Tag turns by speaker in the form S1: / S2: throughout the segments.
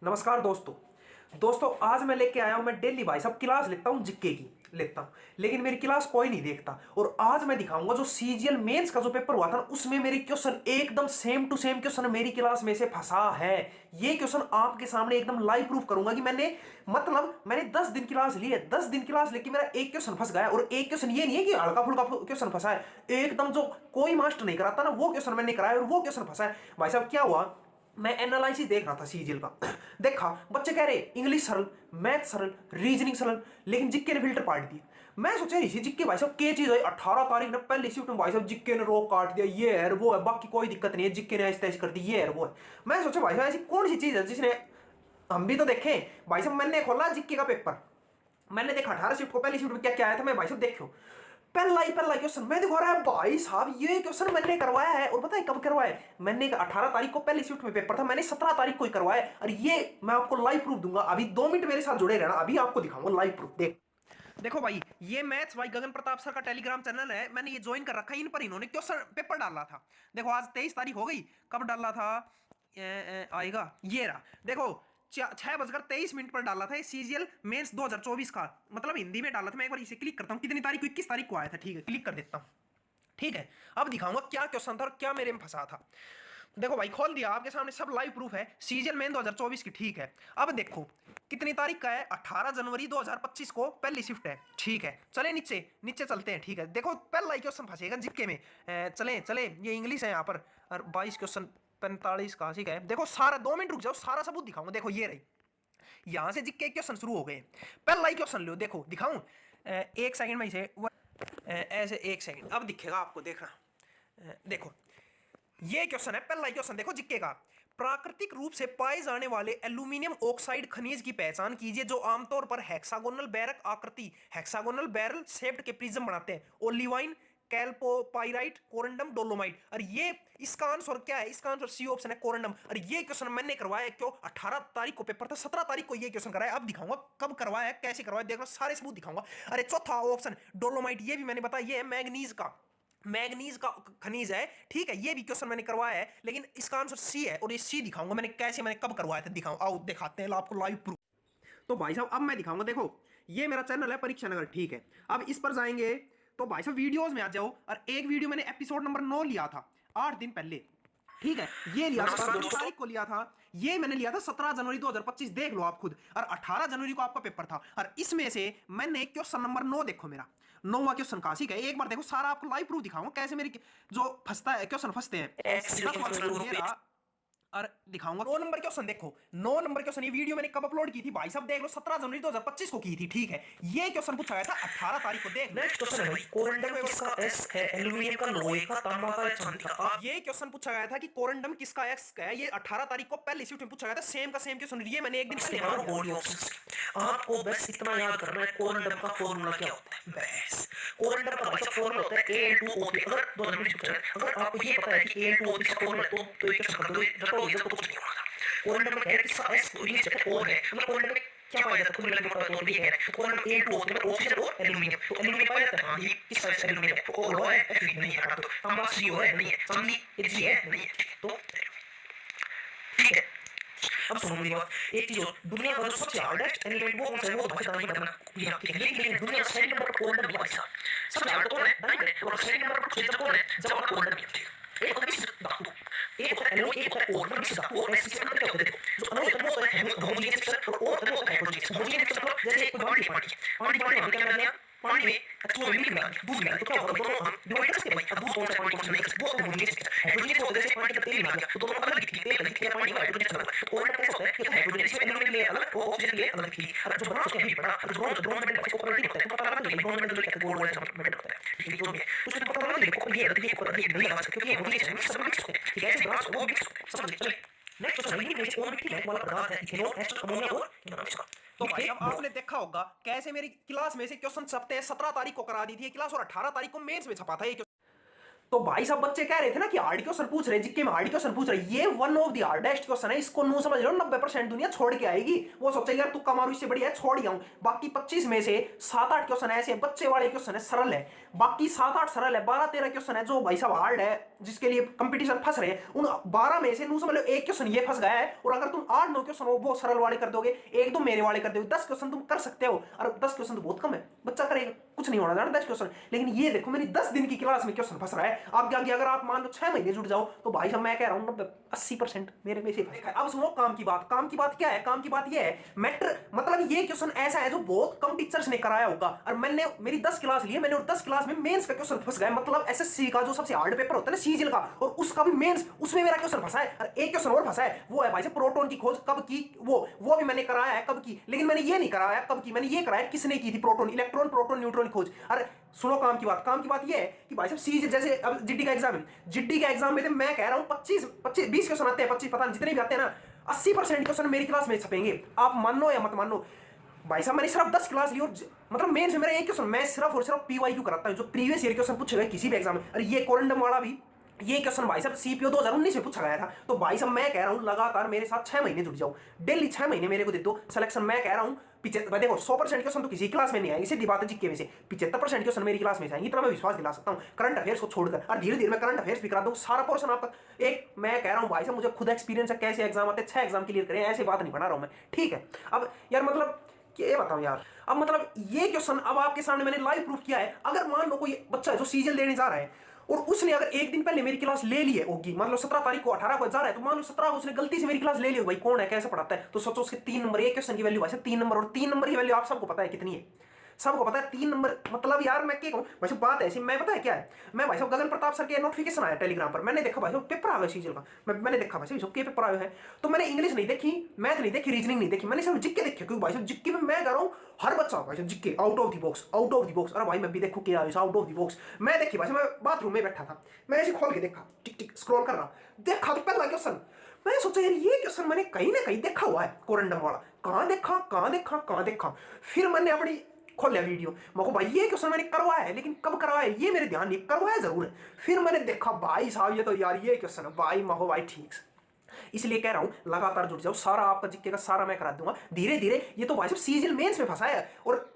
S1: नमस्कार दोस्तों आज मैं लेके आया हूं। मैं डेली भाई साहब क्लास लेता हूं, जीके की लेता हूं, लेकिन मेरी क्लास कोई नहीं देखता। और आज मैं दिखाऊंगा जो सीजीएल मेंस का जो पेपर हुआ था ना, उसमें मेरे क्वेश्चन एकदम सेम टू सेम क्वेश्चन मेरी क्लास में से फंसा है। ये क्वेश्चन आपके सामने एकदम लाइव प्रूफ करूंगा कि मैंने 10 दिन क्लास ली है। 10 दिन क्लास लेके मेरा एक क्वेश्चन फंस गया। और एक क्वेश्चन ये नहीं है कि हल्का फुल्का क्वेश्चन फंसा है, एकदम जो कोई मास्टर नहीं कराता ना वो क्वेश्चन मैंने कराया और वो क्वेश्चन फंसा है। भाई साहब क्या हुआ, मैं एनालिसिस देख रहा था सीजीएल का। देखा बच्चे कह रहे इंग्लिश सरल, मैथ सरल, रीजनिंग सरल, लेकिन जिक्के ने फिल्टर पाट दिया। मैं सोचा इसी जिक्के भाई साहब क्या चीज है। 18 तारीख ने पहली शिफ्ट में भाई साहब जिक्के ने रोक काट दिया, ये है वो है, बाकी कोई दिक्कत नहीं है, जिक्के ने ऐसे कर दी, ये है वो है। मैं सोचा भाई साहब ऐसी कौन सी चीज है जिसने, हम भी तो देखें भाई साहब। मैंने खोला जिक्के का पेपर, मैंने देखा 18 शिफ्ट को पहली शिफ्ट में क्या क्या आया था। मैं भाई साहब देखो पहला क्वेश्चन मैं दिखा रहा है भाई साहब, ये क्वेश्चन मैंने करवाया है। और पता है कब करवाया है? मैंने 18 तारीख को पहली शिफ्ट में पेपर था, मैंने 17 तारीख को ही करवाया है। और ये मैं आपको लाइव प्रूफ दूंगा। अभी 2 मिनट मेरे साथ जुड़े रहना, अभी आपको दिखाऊंगा लाइव प्रूफ। देखो भाई, ये मैथ्स भाई गगन प्रताप सर का टेलीग्राम चैनल है, मैंने ये ज्वाइन कर रखा है। इन पर इन्होंने क्वेश्चन पेपर डाला था। देखो आज 23 तारीख हो गई, कब डाला था आएगा ये रहा। देखो 6:23 पर डाला था सीजीएल मेंस 2024 का, मतलब हिंदी में डाला था। मैं एक बार इसे क्लिक करता हूँ, कितनी तारीख को, 21 तारीख को आया था। ठीक है, क्लिक कर देता हूँ। ठीक है, अब दिखाऊंगा क्या क्वेश्चन था और क्या मेरे में फंसा था। देखो भाई खोल दिया आपके सामने, सब लाइव प्रूफ है सीजीएल मेन 2024 की। ठीक है, अब देखो कितनी तारीख का है, 18 जनवरी 2025 को पहली शिफ्ट है। ठीक है, चले नीचे नीचे चलते हैं। ठीक है, देखो पहला क्वेश्चन फंसेगा जिक्के में। चले चले, ये इंग्लिश है यहाँ पर। और 22 क्वेश्चन 45 का। ठीक है, देखो सारा, 2 मिनट रुक जाओ, सारा सबूत दिखाऊंगा। देखो ये रही, यहां से जिक्के क्वेश्चन शुरू हो गए। पहला क्वेश्चन लो, देखो दिखाऊं, 1 सेकंड में इसे ऐसे 1 सेकंड, अब दिखेगा आपको, देखना। देखो ये क्वेश्चन है, पहला क्वेश्चन देखो जिक्के का। प्राकृतिक रूप से पाए जाने वाले एल्यूमिनियम ऑक्साइड खनिज की पहचान कीजिए जो आमतौर पर हेक्सागोनल बैरक आकृति, हेक्सागोनल बैरल शेप्ड के प्रिज्म बनाते हैं। Olivine, chalcopyrite, corundum, dolomite. और ये इसका आंसर क्या है? इसका आंसर सी ऑप्शन है, कोरंडम। और ये क्वेश्चन मैंने करवाया क्यों, 18 तारीख को पेपर था, 17 तारीख को ये क्वेश्चन कराया। अब दिखाऊंगा कब करवाया, कैसे करवाया, देखो सारे सबूत दिखाऊंगा। अरे चौथा ऑप्शन डोलोमाइट, ये भी मैंने बताया, ये है मैग्नीज का खनिज है। ठीक है, ये भी क्वेश्चन मैंने करवाया है, लेकिन इसका आंसर सी है। और ये सी दिखाऊंगा मैंने कैसे, मैंने कब करवाया था, दिखाऊं, आओ दिखाते हैं आपको लाइव प्रूफ। तो भाई साहब अब मैं दिखाऊंगा। देखो ये मेरा चैनल है परीक्षा नगर। ठीक है, अब इस पर जाएंगे तो भाई साहब वीडियोस में आ जाओ। और एक वीडियो मैंने एपिसोड नंबर 9 लिया था 8 दिन पहले। ठीक है, ये लिया था 2 तारीख को लिया था, ये मैंने लिया था 17 जनवरी 2025, देख लो आप खुद। और 18 जनवरी को आपका पेपर था। और इसमें से मैंने क्वेश्चन नंबर 9 देखो, मेरा 9वां क्वेश्चन का। ठीक है, एक बार देखो, सारा आपको लाइव प्रूफ दिखाऊंगा कैसे मेरी जो फंसता है क्वेश्चन फंसते हैं। और दिखाऊंगा 9 नंबर क्वेश्चन। देखो 9 नंबर क्वेश्चन, ये वीडियो मैंने कब अपलोड की थी भाई साहब, देख लो 17 जनवरी 2025 को की थी। ठीक है, ये क्वेश्चन पूछा गया था 18 तारीख को। देख नेक्स्ट क्वेश्चन है भाई, कोरंडम किसका एस है, एल्यूमिनियम का, लोहे का, तांबा का, चांदी का। ये क्वेश्चन पूछा गया था कि कोरंडम किसका एस है, ये 18 तारीख को पहली शिफ्ट में पूछा गया था। सेम का सेम क्वेश्चन, ये मैंने एक दिन आपको बस इतना याद करना है, कोरंडम का फॉर्मूला क्या होता है। बस कोरंडम का भाई फॉर्मूला होता है A2O3। अगर 2 नंबर पूछा है, अगर आपको ये पता है कि A2O3 का फॉर्मूला तो ये क्वेश्चन कर दो, रटोगे तो कुछ नहीं होगा। कोरंडम में किसका एस ये जब O है, मतलब कोरंडम में क्या पाया जाता है, फॉर्मूला में पता तो ये है। कोरंडम A2O3 में ऑक्सीजन और एल्यूमिनियम, तो एल्यूमिनियम पाया जाता है। हां, ये किसका एस, एल्यूमिनियम। तो O लो है, F नहीं है, हटा दो। तांबा CO है, नहीं है। चांदी G है, नहीं है। तो ठीक है, अब सुनो मेरी बात, एक चीज और, दुनिया का जो सबसे हार्डेस्ट एलिमेंट वो कौन सा है, वो भाई नहीं बताना। ये ठीक है, लेकिन दुनिया का सेकंड नंबर पर कोरंडम नहीं भाई साहब, सबसे हार्ड कौन है, डायमंड है। और सेकंड नंबर पर फ्यूचर कौन है, जब आप कोरंडम नहीं होते। एक होता है मिक्स धातु, एक होता है एलो, एक होता है और, मिक्स धातु और ऐसे क्या होता है। जो अनो होता है वो होता है होमोजेनियस मिक्सचर, और वो होता है हेटेरोजेनियस। होमोजेनियस मिक्सचर जैसे कोई पानी हम क्या करते हैं, पानी में H2O मिल गया, दूध मिला, तो क्या होगा, दोनों हम डिवाइड कर सकते हैं भाई। अब दूध कौन सा पानी कौन सा नहीं कर सकते, वो होमोजेनियस मिक्सचर। हेटेरोजेनियस होता है जैसे पानी का तेल मिला गया, तो दोनों अलग दिखती है, तेल अलग दिखती है, पानी हाइड्रोजन अलग। तो कोरंडम कैसा होता है कि हाइड्रोजन इसमें एल्यूमिनियम ले अलग और ऑक्सीजन ले अलग दिखती है। और जो बड़ा उसके भी बड़ा, और ड्रोन मेटल का प्रॉपर्टी होता है, पता लगा नहीं ड्रोन मेटल क्या गोल्ड वाला मेटल होता है। ठीक है, जो भी है उसमें पता लगा देखो, ये अलग ये अलग, ये नहीं लगा सकते क्योंकि होमोजेनियस है, सब मिक्स होते हैं। ठीक है, ऐसे ग्लास वो मिक्स होते हैं, समझ चले। नेक्स्ट क्वेश्चन है, ये और मिट्टी है वाला पदार्थ है, इथेनॉल, एस्टर, अमोनिया और इथेनॉल। तो भाई अब आपने देखा होगा कैसे मेरी क्लास में से क्वेश्चन छपते हैं। 17 तारीख को करा दी थी ये क्लास और 18 तारीख को मेंस में छपा था ये। तो भाई साहब बच्चे कह रहे थे ना कि हार्ड क्वेश्चन पूछ रहे, जीके में हार्ड क्वेश्चन पूछ रहे, ये one of the hardest question है। इसको नू समझ लो, 90% दुनिया छोड़ के आएगी। वो सोचेगा यार तुक्का मारू, इससे बढ़िया है छोड़ ही आऊं। बाकी 25 में से 7-8 क्वेश्चन ऐसे बच्चे वाले क्वेश्चन है, सरल है। बाकी 7-8 सरल है, 12-13 क्वेश्चन है जो भाई साहब हार्ड है, जिसके लिए कंपटीशन फंस रहे हैं। उन 12 में से नू समझ लो एक क्वेश्चन ये फंस गया है। और अगर तुम 8-9 क्वेश्चन वो सरल वाले कर दोगे, 1-2 मेरे वाले कर दोगे, 10 क्वेश्चन तुम कर सकते हो। और 10 क्वेश्चन तो बहुत कम है, बच्चा करेगा कुछ नहीं होना 10 क्वेश्चन। लेकिन ये देखो मेरी 10 दिन की क्लास में क्वेश्चन फंस रहा है। आप आगे अगर आप मान लो 6 महीने जुड़ जाओ तो भाई साहब मैं कह रहा हूं 80% मेरे में से फंस। अब सुनो काम की बात। काम की बात क्या है? काम की बात ये है, मैटर मतलब ये क्वेश्चन ऐसा है जो बहुत कम टीचर्स ने कराया होगा। और मैंने मेरी 10 क्लास ली है मैंने, और 10 क्लास में मेंस का क्वेश्चन फंस गया। मतलब एसएससी का जो सबसे हार्ड पेपर होता है ना सीजीएल का, और उसका भी मेंस, उसमें मेरा क्वेश्चन फंसा है। और एक क्वेश्चन और फंसा है, वो है भाई साहब प्रोटॉन की खोज कब की। वो भी मैंने कराया है कब की, लेकिन मैंने ये नहीं कराया कब की, मैंने ये कराया किसने की थी, प्रोटॉन, इलेक्ट्रॉन, प्रोटॉन, न्यूट्रॉन की खोज। अरे सुनो काम की बात। काम की बात ये है कि भाई साहब सीजीएल जैसे अब जिड्डी का एग्जाम है, जिड्डी के एग्जाम में मैं कह रहा हूं 20 क्वेश्चन आते हैं, 25 पता नहीं जितने भी आते हैं ना, 80% क्वेश्चन मेरी क्लास में छपेंगे। आप मानो या मत मानो भाई साहब, मैंने सिर्फ 10 क्लास ली और मतलब मेन से मेरा एक क्वेश्चन मैं सिर्फ और सिर्फ पीवाईक्यू कराता हूं, जो प्रीवियस ईयर क्वेश्चन पूछे गए किसी भी एग्जाम में। अरे ये कोरंडम वाला भी ये क्वेश्चन भाई साहब सीपीओ 2019 में पूछा गया था। तो भाई साहब मैं कह रहा हूं लगातार मेरे साथ 6 महीने जुड़ जाओ, डेली 6 महीने मेरे को दे दो सिलेक्शन। मैं कह रहा हूं देखो 100% क्वेश्चन तो किसी क्लास में नहीं आएंगे, सीधी बात है जीके में से 75% क्वेश्चन मेरी क्लास में आएंगे, इतना मैं विश्वास दिला सकता हूं करंट अफेयर्स को छोड़कर। और धीरे धीरे मैं करंट अफेयर्स भी करा दूं, सारा पोर्शन आपका एक मैं कह रहा हूं भाई साहब मुझे खुद एक्सपीरियंस है कैसे एग्जाम आते हैं, 6 एग्जाम क्लियर करें, ऐसे बात नहीं बना रहा हूं मैं, ठीक है। अब यार मतलब ये बताऊं यार, अब मतलब ये क्वेश्चन अब आपके सामने मैंने लाइव प्रूफ किया है। अगर मान लो कोई बच्चा है जो सीजीएल देने जा रहा है और उसने अगर एक दिन पहले मेरी क्लास ले ली है होगी, मान लो 17 तारीख को 18 को जा रहा है, तो मान लो 17 को उसने गलती से मेरी क्लास ले ली हो, भाई कौन है कैसे पढ़ाता है, तो सोचो उसके 3 नंबर, एक क्वेश्चन की वैल्यू वैसे 3 नंबर, और 3 नंबर की वैल्यू आप सबको पता है कितनी है, सबको पता है 3 नंबर। मतलब यार मैं क्या कहूं भाई साहब, बात ऐसी मैं पता है क्या है, मैं भाई साहब गगन प्रताप सर के नोटिफिकेशन आया टेलीग्राम पर, मैंने देखा भाई साहब पेपर आ गया सीजीएल का, मैंने देखा भाई साहब के पेपर आए हैं, तो मैंने इंग्लिश नहीं देखी, मैथ नहीं देखी, रीजनिंग नहीं देखी, मैंने सिर्फ जीके देखे। क्योंकि भाई साहब जीके में मैं कह रहा हूं हर बच्चा भाई साहब GK out of the box, out of the box. अरे भाई मैं भी देखूं क्या आउट ऑफ द बॉक्स। मैं देखी भाई साहब, मैं बाथरूम में बैठा था, मैं ऐसे खोल के देखा, टिक टिक स्क्रॉल कर रहा, देखा तो पहला क्वेश्चन, मैंने सोचा यार ये क्वेश्चन मैंने कहीं ना कहीं देखा हुआ है, कोरंडम वाला, कहां देखा कहां देखा कहां देखा। फिर मैंने अपनी खोल वीडियो, मैं भाई ये क्वेश्चन मैंने करवाया है, लेकिन कब करवाया ये मेरे ध्यान नहीं, करवाया जरूर है। फिर मैंने देखा भाई साहब ये तो यार ये क्वेश्चन है भाई, महो भाई ठीक से। इसलिए कह रहा हूं लगातार जुड़ जाओ, सारा आपका जीके का सारा मैं करा दूंगा धीरे धीरे। ये तो भाई साहब सीजीएल मेंस में फंसा है, और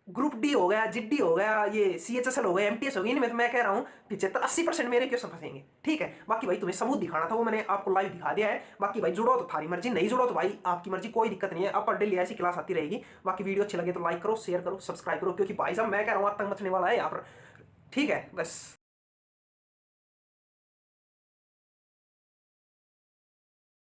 S1: ग्रुप डी हो गया, जिड्डी हो गया, ये सीएचएसएल हो गया, एमटीएस हो गया, इनमें तो मैं कह रहा हूं 75-80% मेरे क्वेश्चन फंसेंगे, ठीक है। बाकी भाई तुम्हें सबूत दिखाना था, वो मैंने आपको लाइव दिखा दिया है। बाकी भाई जुड़ो तो थारी मर्जी, नहीं जुड़ो तो भाई आपकी मर्जी, कोई दिक्कत नहीं है। अब पर डेली ऐसी क्लास आती रहेगी। बाकी वीडियो अच्छी लगे तो लाइक करो, शेयर करो, सब्सक्राइब करो, क्योंकि भाई साहब मैं कह रहा हूं आतंक मचने वाला है यहाँ पर, ठीक है बस।